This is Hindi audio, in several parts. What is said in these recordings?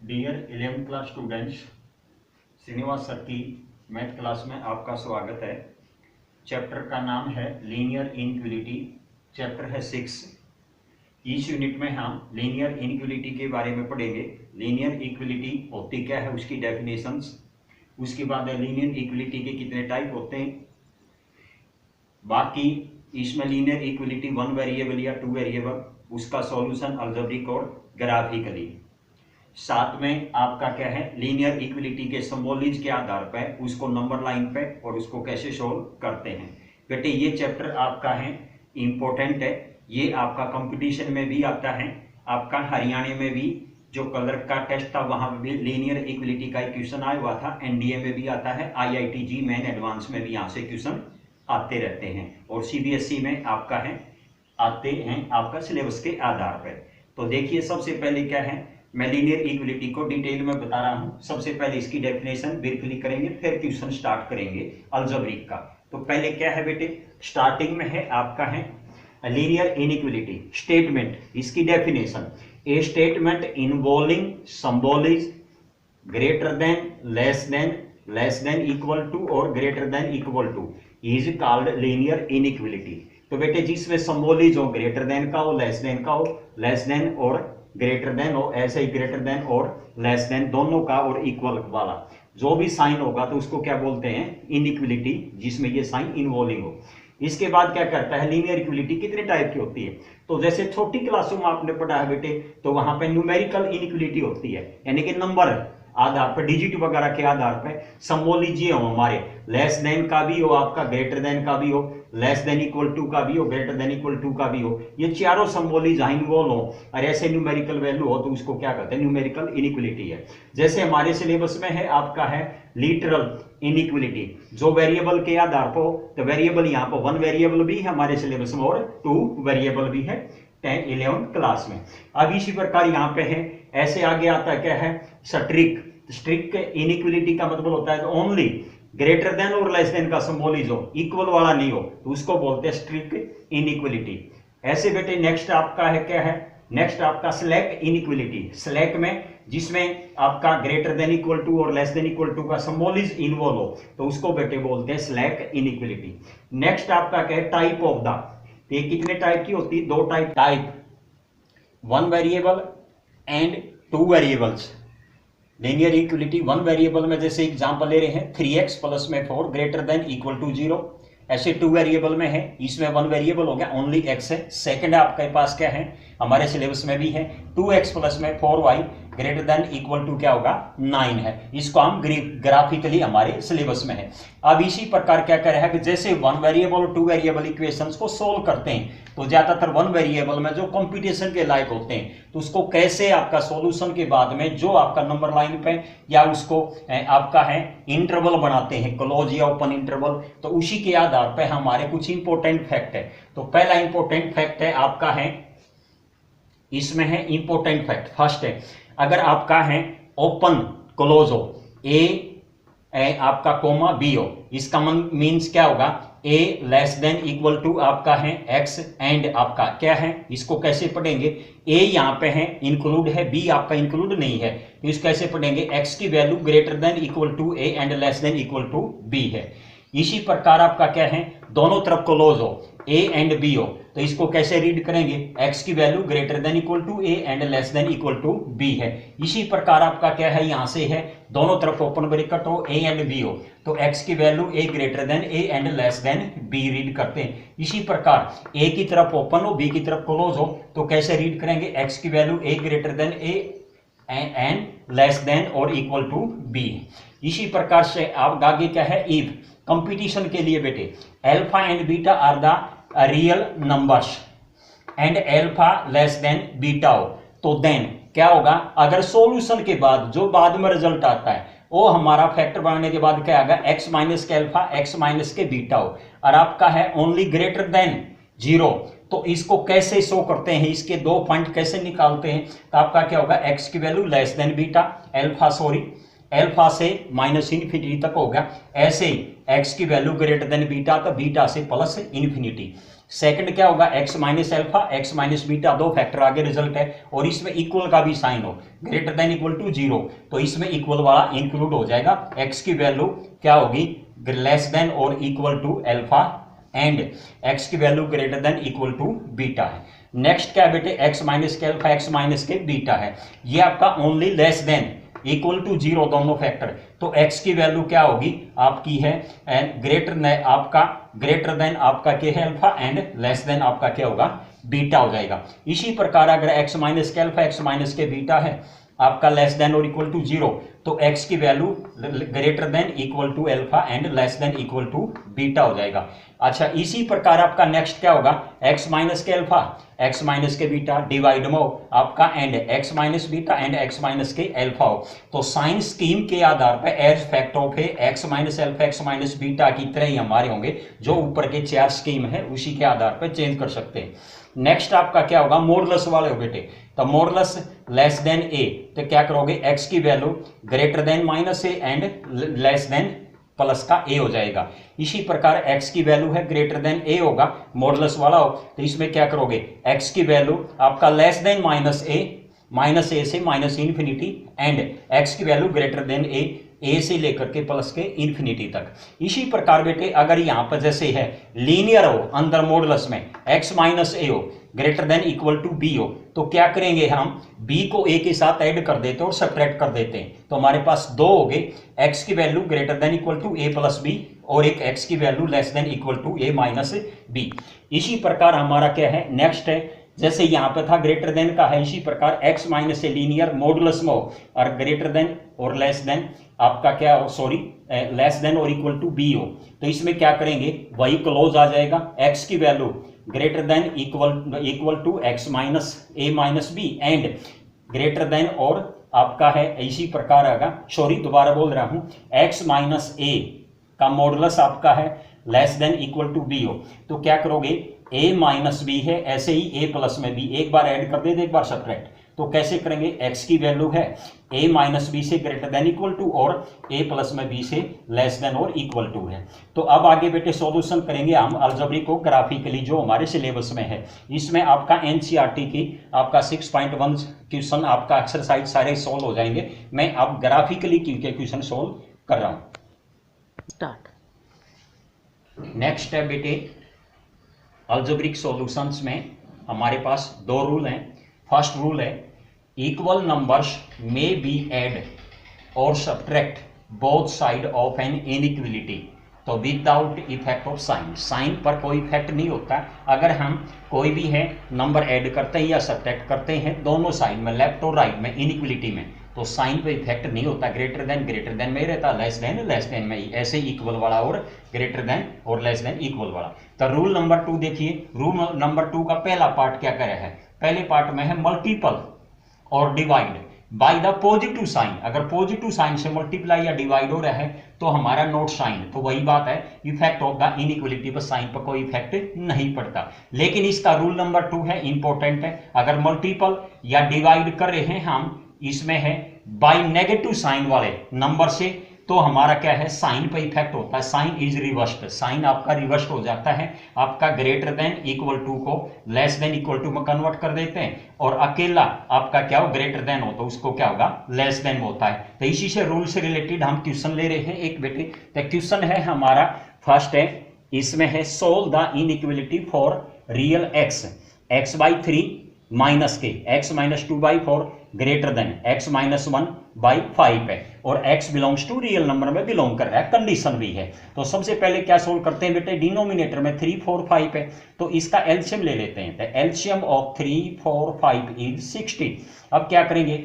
Dear 11th class students, Srinivas sir की मैथ क्लास में आपका स्वागत है। चैप्टर का नाम है लीनियर इनइक्वालिटी। चैप्टर है 6। इस यूनिट में हम लीनियर इनइक्वालिटी के बारे में पढ़ेंगे। लीनियर इक्वलिटी होती क्या है, उसकी डेफिनेशंस, उसके बाद लीनियर इक्वलिटी के कितने टाइप होते हैं, बाकी इसमें लीनियर इक्वलिटी 1 वेरिएबल या 2 वेरिएबल, उसका सॉल्यूशन अलजेब्रिक और ग्राफिकली। साथ में आपका क्या है, लीनियर इक्वलिटी के सिंबॉलिज के आधार पर उसको नंबर लाइन पे और उसको कैसे सोल्व करते हैं। बेटे ये चैप्टर आपका है इम्पोर्टेंट है, ये आपका कंपटीशन में भी आता है, आपका हरियाणा में भी जो कलर का टेस्ट था वहां पे भी लीनियर इक्वलिटी का एक क्वेश्चन आया हुआ था, एनडीए में भी आता है, IIT मेन एडवांस में भी यहाँ से क्वेश्चन आते रहते हैं और CBSE में आपका है आते हैं आपका सिलेबस के आधार पर। तो देखिए सबसे पहले क्या है, मैं लीनियर इक्वलिटी को डिटेल में बता रहा हूं। सबसे पहले इसकी डेफिनेशन ब्रीफली करेंगे, फिर क्वेश्चन स्टार्ट करेंगे अलजेब्रिक का। तो पहले क्या है बेटे, स्टार्टिंग में है आपका है लीनियर इनइक्वलिटी स्टेटमेंट। इसकी definition, a statement involving symbols greater than, less than equal to और greater than equal to is called linear inequality. तो बेटे जिसमें सिंबॉलिज हो ग्रेटर देन का हो, लेस देन का हो, लेस देन और ग्रेटर देन हो, ऐसे ही ग्रेटर देन और लेस देन दोनों का और इक्वल वाला जो भी साइन होगा तो उसको क्या बोलते हैं, इनइक्वलिटी, जिसमें ये साइन इन्वॉल्विंग हो। इसके बाद क्या करता है, लीनियर इक्वलिटी कितने टाइप की होती है। तो जैसे छोटी क्लासों में आपने पढ़ा है बेटे, तो वहां पे न्यूमेरिकल इनइक्वलिटी होती है, यानी कि नंबर आधार पर, डिजिट वगैरह के आधार पर सिंबॉलिज ये हो हमारे, लेस देन का भी हो आपका, ग्रेटर देन का भी हो, लेस देन इक्वल टू का भी हो, ग्रेटर देन इक्वल टू का भी हो, ये चारों सिंबॉलिज इन्वॉल्व हो और ऐसे न्यूमेरिकल वैल्यू हो तो उसको क्या कहते हैं, न्यूमेरिकल इनइक्वलिटी है। जैसे हमारे सिलेबस में है आपका है लिटरल इनइक्वलिटी, जो वेरिएबल के आधार पर हो, तो वेरिएबल यहाँ पर 1 वेरिएबल भी है हमारे सिलेबस में और 2 वेरिएबल भी है 11th क्लास में। अब इसी प्रकार यहाँ पे है, ऐसे आगे आता है क्या है, स्ट्रिक। स्ट्रिक इनइक्वलिटी का मतलब होता है ओनली ग्रेटर देन और लेस देन का सिंबॉलिज हो, इक्वल वाला नहीं हो, तो उसको बोलते हैं स्ट्रिक इनइक्वलिटी। ऐसे बेटे नेक्स्ट आपका है क्या है, नेक्स्ट आपका स्लैक इनइक्वलिटी। स्लैक में जिसमें आपका ग्रेटर देन इक्वल टू और लेस देन इक्वल टू का सिंबॉलिज इन्वॉल्व हो, तो उसको बेटे बोलते हैं स्लैक इनइक्वलिटी। नेक्स्ट आपका क्या है, टाइप ऑफ द। ये कितने टाइप की होती है, 2 type 1 variable and 2 variables. Linear equality 1 variable में जैसे एग्जांपल ले रहे हैं 3x प्लस में 4 ग्रेटर देन इक्वल टू 0। ऐसे 2 वेरिएबल में है, इसमें 1 वेरिएबल हो गया, ओनली x है। सेकंड आपके पास क्या है, हमारे सिलेबस में भी है 2x प्लस में 4y greater than equal to क्या होगा, 9 है। इसको हम ग्राफिकली हमारे सिलेबस में है। अब इसी प्रकार क्या कर रहा है कि जैसे 1 वेरिएबल और 2 वेरिएबल इक्वेशंस को सोल्व करते हैं, तो ज्यादातर 1 वेरिएबल में जो कंपटीशन के लायक होते हैं, तो उसको कैसे आपका सॉल्यूशन के बाद में जो आपका नंबर लाइन पे या उसको आपका है इंटरवल बनाते हैं, क्लोज या ओपन इंटरवल, तो उसी के आधार पर हमारे कुछ इंपॉर्टेंट फैक्ट है। तो पहला इंपॉर्टेंट फैक्ट है आपका है, इसमें है इंपॉर्टेंट फैक्ट, फर्स्ट है, अगर आपका है ओपन क्लोज हो, ए आपका कोमा बी हो, इसका मीन्स क्या होगा, ए लेस देन इक्वल टू आपका है एक्स एंड आपका क्या है, इसको कैसे पढ़ेंगे, ए यहाँ पे है इंक्लूड है, बी आपका इंक्लूड नहीं है, तो इसको कैसे पढ़ेंगे, एक्स की value greater than equal to A and less than equal to B है। इसी प्रकार आपका क्या है, दोनों तरफ क्लोज हो, ए एंड बी हो, तो इसको कैसे रीड करेंगे, x की value greater than equal to A and less than equal to B है। इसी प्रकार आपका क्या है, यहां से है दोनों तरफ ओपन ब्रैकेट हो, a एंड b हो, तो x की value a greater than a and less then b read करते हैं। इसी प्रकार a की तरफ ओपन हो, b की तरफ क्लोज हो, तो कैसे रीड करेंगे, x की value a greater than a and less than और इक्वल टू b। इसी प्रकार से आप आगे क्या है, इफ कंपटीशन के लिए बेटे alpha and beta are the real numbers and alpha less than beta हो, तो देन क्या होगा, अगर सॉल्यूशन के बाद जो बाद में रिजल्ट आता है वो हमारा फैक्टर बनाने के बाद क्या आएगा, x माइनस के अल्फा x माइनस के बीटा हो, और आपका है ओनली ग्रेटर देन 0, तो इसको कैसे शो करते हैं, इसके 2 पॉइंट कैसे निकालते हैं, तो आपका क्या होगा, x की value less than beta alpha, sorry alpha से माइनस इन्फिनिटी तक हो गया। ऐसे ही एक्स की वैल्यू ग्रेटर देन बीटा तो बीटा से प्लस इन्फिनिटी। सेकंड क्या होगा, x minus alpha X minus beta, दो फैक्टर आगे रिजल्ट है, और इसमें इक्वल का भी साइन हो, ग्रेटर देन इक्वल टू 0, तो इसमें इक्वल वाला इंक्लूड हो जाएगा। एक्स की वैल्यू क्या होगी, लेस देन और equal to alpha, and X की value greater than equal to beta है। नेक्स्ट क्या है बेटे, एक्स माइनस के अल्फा एक्स माइनस के बीटा है, ये आपका only less than equal to 0 दोनों फैक्टर, तो x की वैल्यू क्या होगी आपकी है ग्रेटर देन आपका क्या है अल्फा, एंड लेस देन आपका क्या होगा बीटा हो जाएगा। इसी प्रकार अगर x माइनस के अल्फा x माइनस के बीटा है आपका लेस देन और इक्वल टू 0, तो x की value greater than equal to alpha and less than equal to beta हो जाएगा। अच्छा, इसी प्रकार आपका नेक्स्ट क्या होगा, x माइनस के अल्फा x माइनस के बीटा डिवाइड में हो आपका and x minus beta and x minus के अल्फा हो, तो साइन स्कीम के आधार पर as fact of x minus alpha x minus beta की तरह ही हमारे होंगे, जो ऊपर के 4 स्कीम है उसी के आधार पर चेंज कर सकते हैं। नेक्स्ट आपका क्या होगा, मॉडुलस वाले हो बेटे, तो मॉडुलस लेस देन ए, तो क्या करोगे, x की value greater then minus A and less then plus का ए हो जाएगा। इसी प्रकार x की वैल्यू है ग्रेटर देन ए होगा, मॉडुलस वाला हो, तो इसमें क्या करोगे, x की वैल्यू आपका लेस देन माइनस ए से माइनस इन्फिनिटी, एंड x की वैल्यू ग्रेटर देन ए से लेकर के प्लस के इन्फिनिटी तक। इसी प्रकार बेटे अगर यहां पर जैसे है लीनियर हो, अंदर मॉडुलस में x माइनस ए हो greater than equal to B हो, तो क्या करेंगे हम b को a के साथ ऐड कर देते हैं और सब्ट्रैक्ट कर देते हैं, तो हमारे पास दो हो गए, x की value greater than equal to a plus b और एक x की value less than equal to a minus b. इसी प्रकार हमारा क्या है नेक्स्ट है, जैसे यहां पे था ग्रेटर देन का है, इसी प्रकार x माइनस से लीनियर मॉडुलस में हो और ग्रेटर देन और लेस देन आपका क्या हो, सॉरी लेस देन और इक्वल टू बी हो, तो इसमें क्या करेंगे, वही क्लोज आ जाएगा, x की value greater than equal to x minus a minus b and greater than और आपका है इसी प्रकार आएगा, सॉरी दोबारा बोल रहा हूं, x माइनस ए का मॉडुलस आपका है less than equal to B हो, तो क्या करोगे, a माइनस बी है, ऐसे ही a प्लस में b, एक बार ऐड कर दे एक बार सब्ट्रैक्ट, तो कैसे करेंगे, x की वैल्यू है a माइनस बी से ग्रेटर देन इक्वल टू और a प्लस में b से लेस देन और इक्वल टू है। तो अब आगे बेटे सॉल्यूशन करेंगे हम अलजेब्रिक ग्राफिकली जो हमारे सिलेबस में है, इसमें आपका एनसीईआरटी की आपका 6.1 क्वेश्चन आपका एक्सरसाइज सारे सॉल्व हो जाएंगे। मैं अब ग्राफिकली के क्वेश्चन सॉल्व कर रहा हूं। स्टार्ट। नेक्स्ट है बेटे अलजेब्रिक सॉल्यूशंस में हमारे पास दो रूल हैं। फर्स्ट रूल है equal numbers may be add और subtract both side of an inequality, तो without effect of sign, sign पर कोई इफेक्ट नहीं होता। अगर हम कोई भी है नंबर ऐड करते हैं या सब्ट्रैक्ट करते हैं दोनों साइड में, लेफ्ट और राइट में, इनइक्वलिटी में, तो साइन पे इफेक्ट नहीं होता। ग्रेटर देन में रहता, लेस देन में ही, ऐसे इक्वल वाला और ग्रेटर देन और लेस देन इक्वल वाला। तो रूल नंबर 2 देखिए, रूल नंबर 2 का पहला पार्ट क्या कर रहा है, पहले पार्ट में है मल्टीपल और divide by the positive sign. अगर पॉजिटिव साइन से मल्टीप्लाई या डिवाइड हो रहा है तो हमारा नोट साइन, तो वही बात है इफेक्ट ऑफ द इनइक्वलिटी पर साइन पर कोई इफेक्ट नहीं पड़ता। लेकिन इसका रूल नंबर 2 है, इंपॉर्टेंट है, अगर मल्टीपल या डिवाइड कर रहे हैं हम, इसमें है बाय नेगेटिव साइन वाले नंबर से, तो हमारा क्या है साइन पर इफेक्ट होता है, साइन इज रिवर्स्ड, साइन आपका रिवर्स्ड हो जाता है। आपका ग्रेटर देन इक्वल टू को लेस देन इक्वल टू में कन्वर्ट कर देते हैं, और अकेला आपका क्या हो ग्रेटर देन हो तो उसको क्या होगा लेस देन होता है। तो इसी से रूल से रिलेटेड हम क्वेश्चन ले रहे हैं एक बेटे। तो क्वेश्चन है हमारा फर्स्ट है, इसमें है solve the inequality for real x by 3 minus के x minus 2/4 greater than x minus 1/5 है, और x belongs to real number में बिलोंग कर रहा है, कंडीशन भी है। तो सबसे पहले क्या सोल्व करते हैं बेटे, डिनोमिनेटर में 3 4 5 है, तो इसका एलसीएम ले लेते हैं। तो एलसीएम ऑफ 3 4 5 इज 60। अब क्या करेंगे,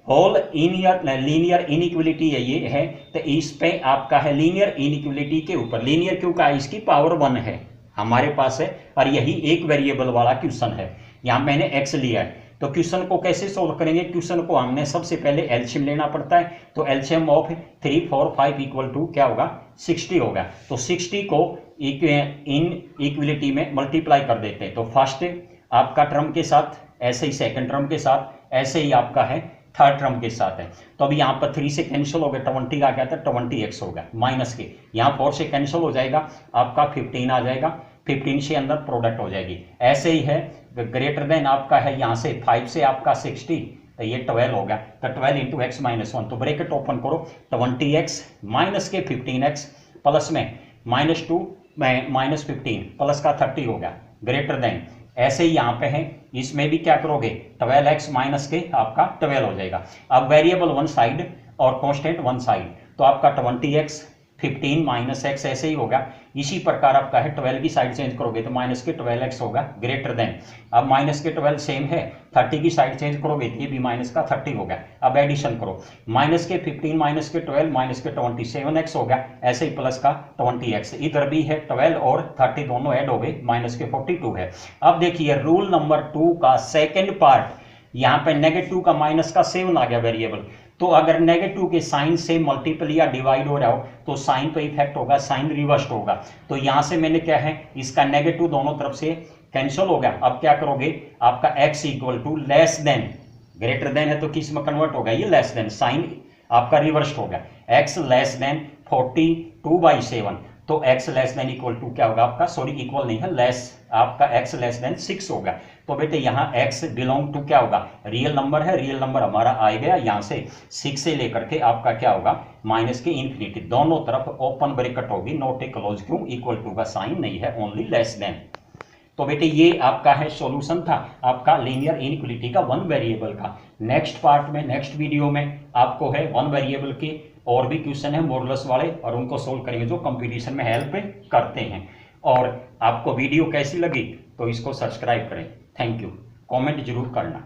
होल लीनियर इनइक्वलिटी है ये है, तो इस पे आपका है लीनियर इनइक्वलिटी के ऊपर, लीनियर क्यों का, इसकी पावर 1 है हमारे पास है, और यही एक वेरिएबल वाला क्वेश्चन है, यहाँ मैंने x लिया है। तो क्वेश्चन को कैसे सोल्व करेंगे, क्वेश्चन को हमने सबसे पहले एलसीएम लेना पड़ता है, तो एलसीएम ऑफ 3 4 5 इक्वल टू क्या होगा 60 होगा। तो 60 को इन इक्वलिटी में मल्टीप्लाई कर देते हैं, तो फर्स्ट आपका टर्म के साथ ऐसे ही सेकंड टर्म के साथ ऐसे ही आपका है थर्ड टर्म के साथ है। तो अभी यहाँ पर 3 से कैंसिल हो गया, 20 आ गया था, 20x हो गया माइनस के, यहाँ 4 से कैंसिल हो जाएगा, आपका 15 आ जाएगा, 15 से अंदर प्रोडक्ट हो जाएगी। ऐसे ही है ग्रेटर देन आपका है यहाँ से 5 से आपका 60, तो ये 12 हो गया, तो 12 इंटू एक्स माइनस 1, तो ब्रैकेट ओपन करो, 20x माइनस के 15x प्लस में -2 में -15 प्लस का 30 हो गया, ग्रेटर देन। ऐसे ही यहाँ पे है, इसमें भी क्या करोगे, 12x माइनस के आपका 12 हो जाएगा। अब वेरिएबल वन साइड और कांस्टेंट वन साइड, तो आपका 20x 15 माइनस एक्स ऐसे ही होगा। इसी प्रकार आपका है 12 की साइड चेंज करोगे तो माइनस के 12x होगा, ग्रेटर देन। अब माइनस के 12 सेम है, 30 की साइड चेंज करोगे तो ये भी माइनस का 30 होगा। अब एडिशन करो, माइनस के 15 माइनस के 12 माइनस के 27x होगा, ऐसे ही प्लस का 20x, इधर भी है 12 और 30 दोनों ऐड हो गए, माइनस के 42 है। अब देखिए रूल नंबर 2 का सेकेंड पार्ट, यहाँ पे नेगेटिव का माइनस का 7 आ गया वेरिएबल, तो अगर नेगेटिव के साइन से मल्टीपल या डिवाइड हो रहा हो तो साइन पे इफेक्ट होगा, साइन रिवर्स होगा। तो यहां से मैंने क्या है, इसका नेगेटिव दोनों तरफ से कैंसिल हो गया। अब क्या करोगे, आपका x equal to less than, greater than है तो किस में कन्वर्ट होगा, ये लेस देन, साइन आपका रिवर्स होगा, x लेस देन 42/7, तो x less than equal to क्या होगा आपका, सॉरी इक्वल नहीं है, लेस, आपका x लेस देन 6 होगा। तो बेटे यहाँ x बिलोंग टू क्या होगा, रियल नंबर है, रियल नंबर हमारा आ गया, यहाँ से 6 से लेकर के आपका क्या होगा, माइनस के इन्फिनिटी, दोनों तरफ ओपन ब्रैकेट होगी, नॉट ए क्लोज, क्यों, इक्वल टू का साइन नहीं है, ओनली लेस देन। तो बेटे ये आपका है सॉल्यूशन था आपका लीनियर इनइक्वालिटी का वन वेरिएबल का। नेक्स्ट पार्ट में, नेक्स्ट वीडियो में आपको है वन वेरिएबल के और भी क्वेश्चन है मॉडुलस वाले, और उनको सोल्व करेंगे जो कंपटीशन में हेल्प करते हैं। और आपको वीडियो कैसी लगी तो इसको सब्सक्राइब करें। थैंक यू, कमेंट जरूर करना।